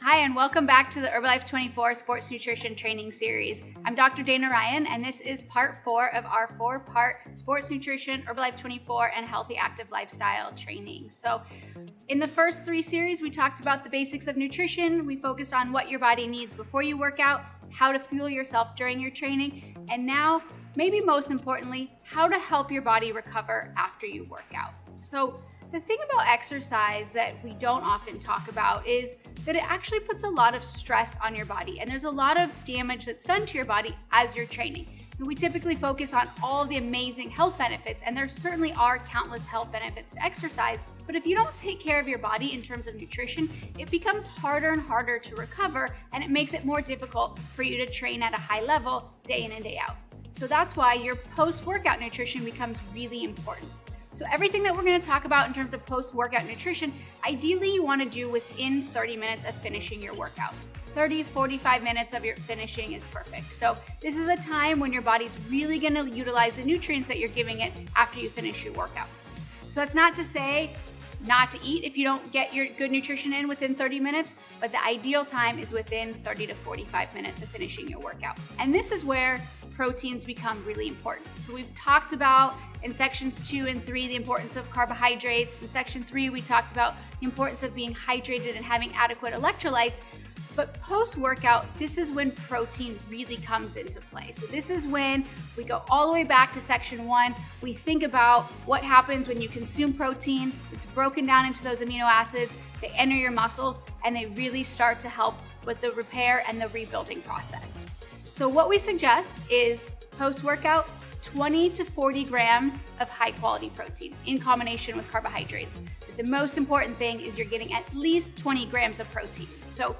Hi, and welcome back to the Herbalife 24 Sports Nutrition Training Series. I'm Dr. Dana Ryan, and this is part 4 of our 4-part Sports Nutrition, Herbalife 24, and Healthy Active Lifestyle training. So in the first 3 series, we talked about the basics of nutrition. We focused on what your body needs before you work out, how to fuel yourself during your training, and now, maybe most importantly, how to help your body recover after you work out. So the thing about exercise that we don't often talk about is that it actually puts a lot of stress on your body, and there's a lot of damage that's done to your body as you're training. And we typically focus on all the amazing health benefits, and there certainly are countless health benefits to exercise, but if you don't take care of your body in terms of nutrition, it becomes harder and harder to recover, and it makes it more difficult for you to train at a high level day in and day out. So that's why your post-workout nutrition becomes really important. So everything that we're going to talk about in terms of post-workout nutrition, ideally you want to do within 30 minutes of finishing your workout. 30-45 minutes of your finishing is perfect. So this is a time when your body's really going to utilize the nutrients that you're giving it after you finish your workout. So that's not to say not to eat if you don't get your good nutrition in within 30 minutes, but the ideal time is within 30 to 45 minutes of finishing your workout. And this is where proteins become really important. So we've talked about in sections 2 and 3 the importance of carbohydrates. In section 3 we talked about the importance of being hydrated and having adequate electrolytes. But post-workout, this is when protein really comes into play. So this is when we go all the way back to section 1. We think about what happens when you consume protein. It's broken down into those amino acids. They enter your muscles, and they really start to help with the repair and the rebuilding process. So what we suggest is post-workout, 20 to 40 grams of high-quality protein in combination with carbohydrates. But the most important thing is you're getting at least 20 grams of protein. So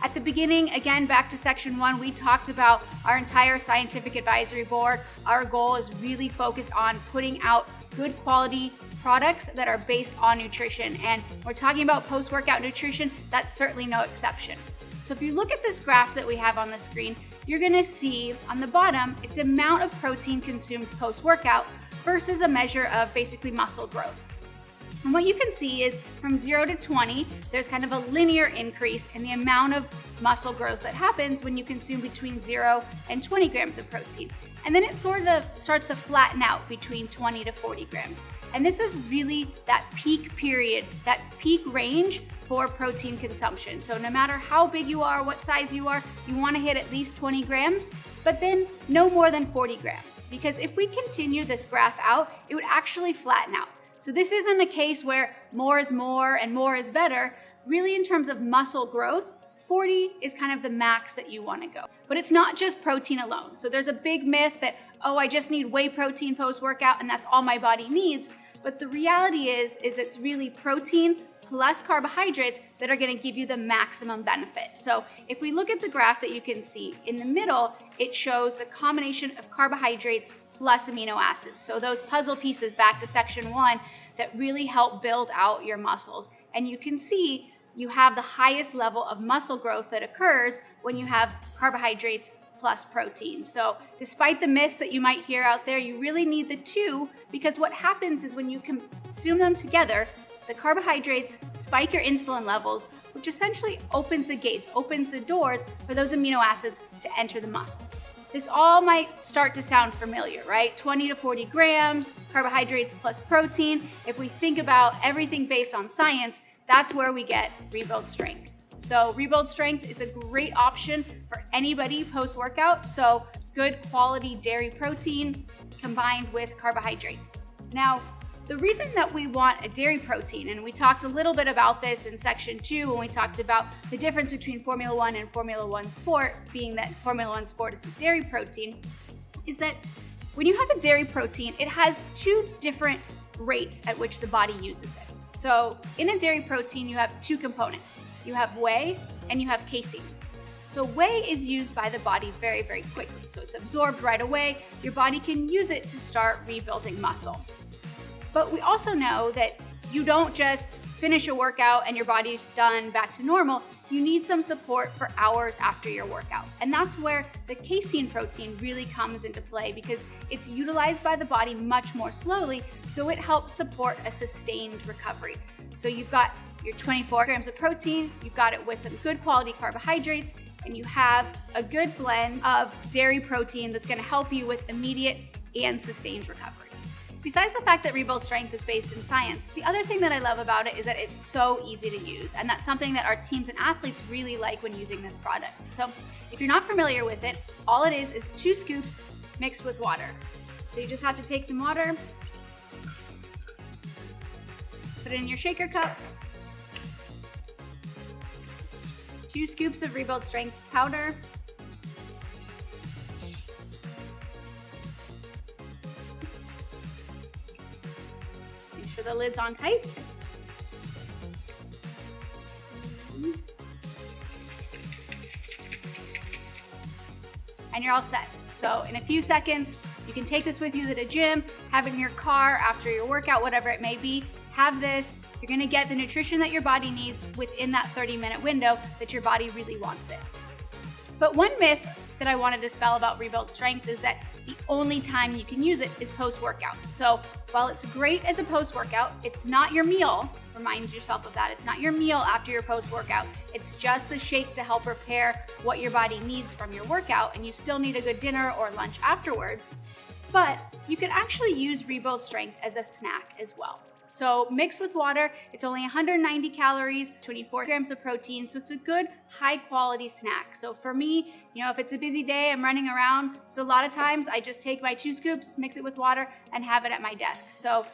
at the beginning, again, back to section 1, we talked about our entire scientific advisory board. Our goal is really focused on putting out good quality products that are based on nutrition. And we're talking about post-workout nutrition, that's certainly no exception. So if you look at this graph that we have on the screen, you're gonna see on the bottom, it's amount of protein consumed post-workout versus a measure of basically muscle growth. And what you can see is from 0 to 20, there's kind of a linear increase in the amount of muscle growth that happens when you consume between 0 and 20 grams of protein. And then it sort of starts to flatten out between 20 to 40 grams. And this is really that peak period, that peak range for protein consumption. So no matter how big you are, what size you are, you want to hit at least 20 grams, but then no more than 40 grams. Because if we continue this graph out, it would actually flatten out. So this isn't a case where more is more and more is better. Really, in terms of muscle growth, 40 is kind of the max that you want to go. But it's not just protein alone. So there's a big myth that, oh, I just need whey protein post-workout and that's all my body needs. But the reality is it's really protein plus carbohydrates that are going to give you the maximum benefit. So if we look at the graph that you can see, in the middle, it shows the combination of carbohydrates plus amino acids. So those puzzle pieces back to section 1 that really help build out your muscles. And you can see you have the highest level of muscle growth that occurs when you have carbohydrates plus protein. So despite the myths that you might hear out there, you really need the two, because what happens is when you consume them together, the carbohydrates spike your insulin levels, which essentially opens the gates, opens the doors for those amino acids to enter the muscles. This all might start to sound familiar, right? 20 to 40 grams, carbohydrates plus protein. If we think about everything based on science, that's where we get rebuild strength. So rebuild strength is a great option for anybody post-workout. So good quality dairy protein combined with carbohydrates. Now, the reason that we want a dairy protein, and we talked a little bit about this in section 2 when we talked about the difference between Formula 1 and Formula 1 Sport, being that Formula 1 Sport is a dairy protein, is that when you have a dairy protein, it has 2 different rates at which the body uses it. So in a dairy protein, you have 2 components. You have whey and you have casein. So whey is used by the body very, very quickly. So it's absorbed right away. Your body can use it to start rebuilding muscle. But we also know that you don't just finish a workout and your body's done back to normal. you need some support for hours after your workout. And that's where the casein protein really comes into play because it's utilized by the body much more slowly, so it helps support a sustained recovery. So you've got your 24 grams of protein, you've got it with some good quality carbohydrates, and you have a good blend of dairy protein that's gonna help you with immediate and sustained recovery. Besides the fact that Rebuild Strength is based in science, the other thing that I love about it is that it's so easy to use, and that's something that our teams and athletes really like when using this product. So if you're not familiar with it, all it is 2 scoops mixed with water. So you just have to take some water, put it in your shaker cup, 2 scoops of Rebuild Strength powder, make sure the lid's on tight, and you're all set. So in a few seconds, you can take this with you to the gym, have it in your car after your workout, whatever it may be. Have this. You're gonna get the nutrition that your body needs within that 30-minute window that your body really wants it. But one myth that I want to dispel about Rebuild Strength is that the only time you can use it is post-workout. So while it's great as a post-workout, it's not your meal. Remind yourself of that. It's not your meal after your post-workout. It's just the shake to help repair what your body needs from your workout, and you still need a good dinner or lunch afterwards. But you can actually use Rebuild Strength as a snack as well. So mixed with water, it's only 190 calories, 24 grams of protein, so it's a good high quality snack. So for me, if it's a busy day, I'm running around, so a lot of times I just take my 2 scoops, mix it with water, and have it at my desk. So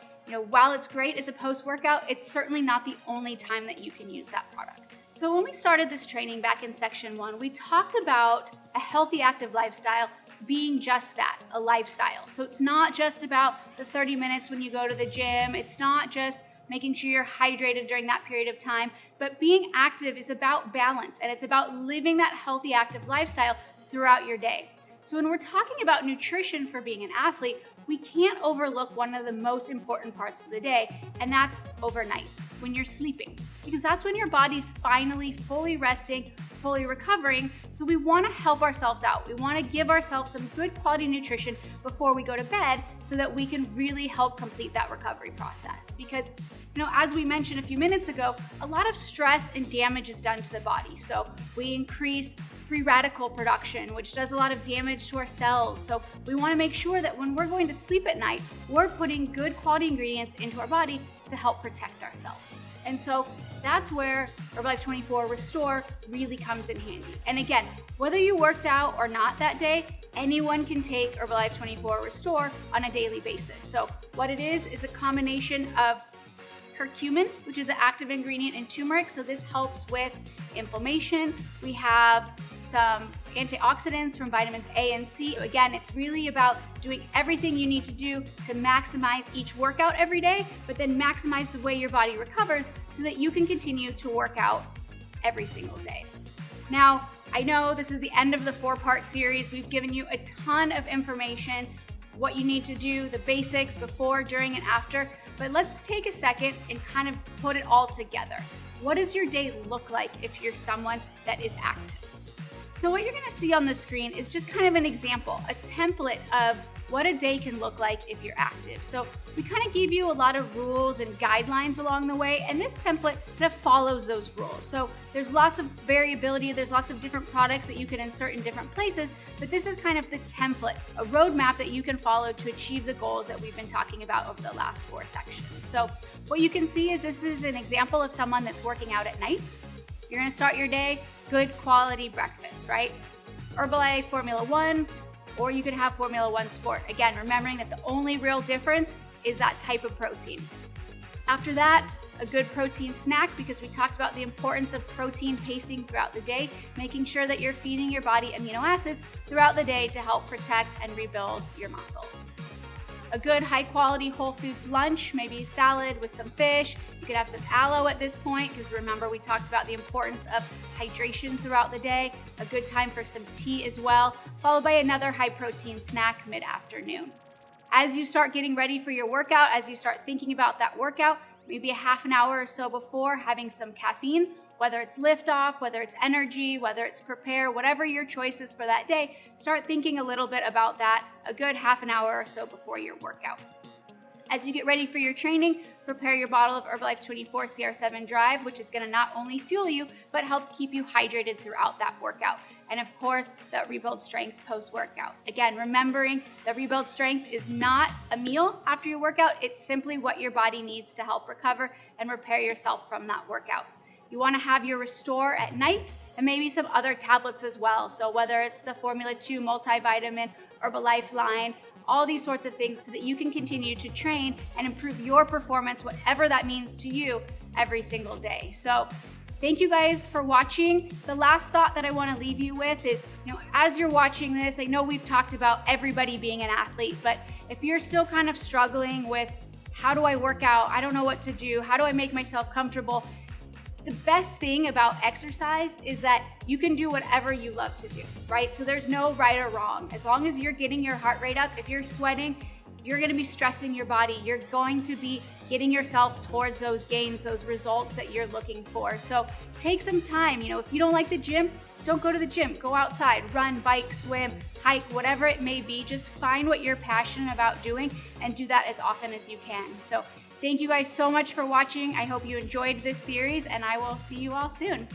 while it's great as a post-workout, it's certainly not the only time that you can use that product. So when we started this training back in section 1, we talked about a healthy active lifestyle being just that, a lifestyle. So it's not just about the 30 minutes when you go to the gym. It's not just making sure you're hydrated during that period of time, but being active is about balance, and it's about living that healthy active lifestyle throughout your day. So when we're talking about nutrition for being an athlete, we can't overlook one of the most important parts of the day, and that's overnight, when you're sleeping, because that's when your body's finally fully resting, fully recovering. So we want to help ourselves out. We want to give ourselves some good quality nutrition before we go to bed so that we can really help complete that recovery process. Because, as we mentioned a few minutes ago, a lot of stress and damage is done to the body. So we increase free radical production, which does a lot of damage to our cells. So we want to make sure that when we're going to sleep at night, we're putting good quality ingredients into our body to help protect ourselves. And so that's where Herbalife 24 Restore really comes in handy. And again, whether you worked out or not that day, anyone can take Herbalife 24 Restore on a daily basis. So what it is a combination of curcumin, which is an active ingredient in turmeric. So this helps with inflammation. We have some antioxidants from vitamins A and C. So again, it's really about doing everything you need to do to maximize each workout every day, but then maximize the way your body recovers so that you can continue to work out every single day. Now, I know this is the end of the 4-part series. We've given you a ton of information, what you need to do, the basics before, during, and after, but let's take a second and kind of put it all together. What does your day look like if you're someone that is active? So what you're gonna see on the screen is just kind of an example, a template of what a day can look like if you're active. So we kind of gave you a lot of rules and guidelines along the way, and this template kind of follows those rules. So there's lots of variability, there's lots of different products that you can insert in different places, but this is kind of the template, a roadmap that you can follow to achieve the goals that we've been talking about over the last 4 sections. So what you can see is this is an example of someone that's working out at night. You're gonna start your day, good quality breakfast, right? Herbalife Formula 1, or you can have Formula 1 Sport. Again, remembering that the only real difference is that type of protein. After that, a good protein snack, because we talked about the importance of protein pacing throughout the day, making sure that you're feeding your body amino acids throughout the day to help protect and rebuild your muscles. A good high quality whole foods lunch, maybe salad with some fish. You could have some aloe at this point, because remember we talked about the importance of hydration throughout the day. A good time for some tea as well, followed by another high protein snack mid-afternoon. As you start getting ready for your workout, as you start thinking about that workout, maybe a half an hour or so before, having some caffeine whether it's lift off, whether it's energy, whether it's prepare, whatever your choice is for that day, start thinking a little bit about that a good half an hour or so before your workout. As you get ready for your training, prepare your bottle of Herbalife 24 CR7 Drive, which is going to not only fuel you, but help keep you hydrated throughout that workout. And of course, that Rebuild Strength post-workout. Again, remembering that Rebuild Strength is not a meal after your workout. It's simply what your body needs to help recover and repair yourself from that workout. You want to have your Restore at night and maybe some other tablets as well. So whether it's the Formula 2 multivitamin, Herbalife line, all these sorts of things so that you can continue to train and improve your performance, whatever that means to you, every single day. So thank you guys for watching. The last thought that I want to leave you with is, as you're watching this, I know we've talked about everybody being an athlete, but if you're still kind of struggling with how do I work out? I don't know what to do. How do I make myself comfortable? The best thing about exercise is that you can do whatever you love to do, right? So there's no right or wrong. As long as you're getting your heart rate up, if you're sweating, you're going to be stressing your body. You're going to be getting yourself towards those gains, those results that you're looking for. So take some time. If you don't like the gym, don't go to the gym. Go outside, run, bike, swim, hike, whatever it may be. Just find what you're passionate about doing and do that as often as you can. So thank you guys so much for watching. I hope you enjoyed this series, and I will see you all soon.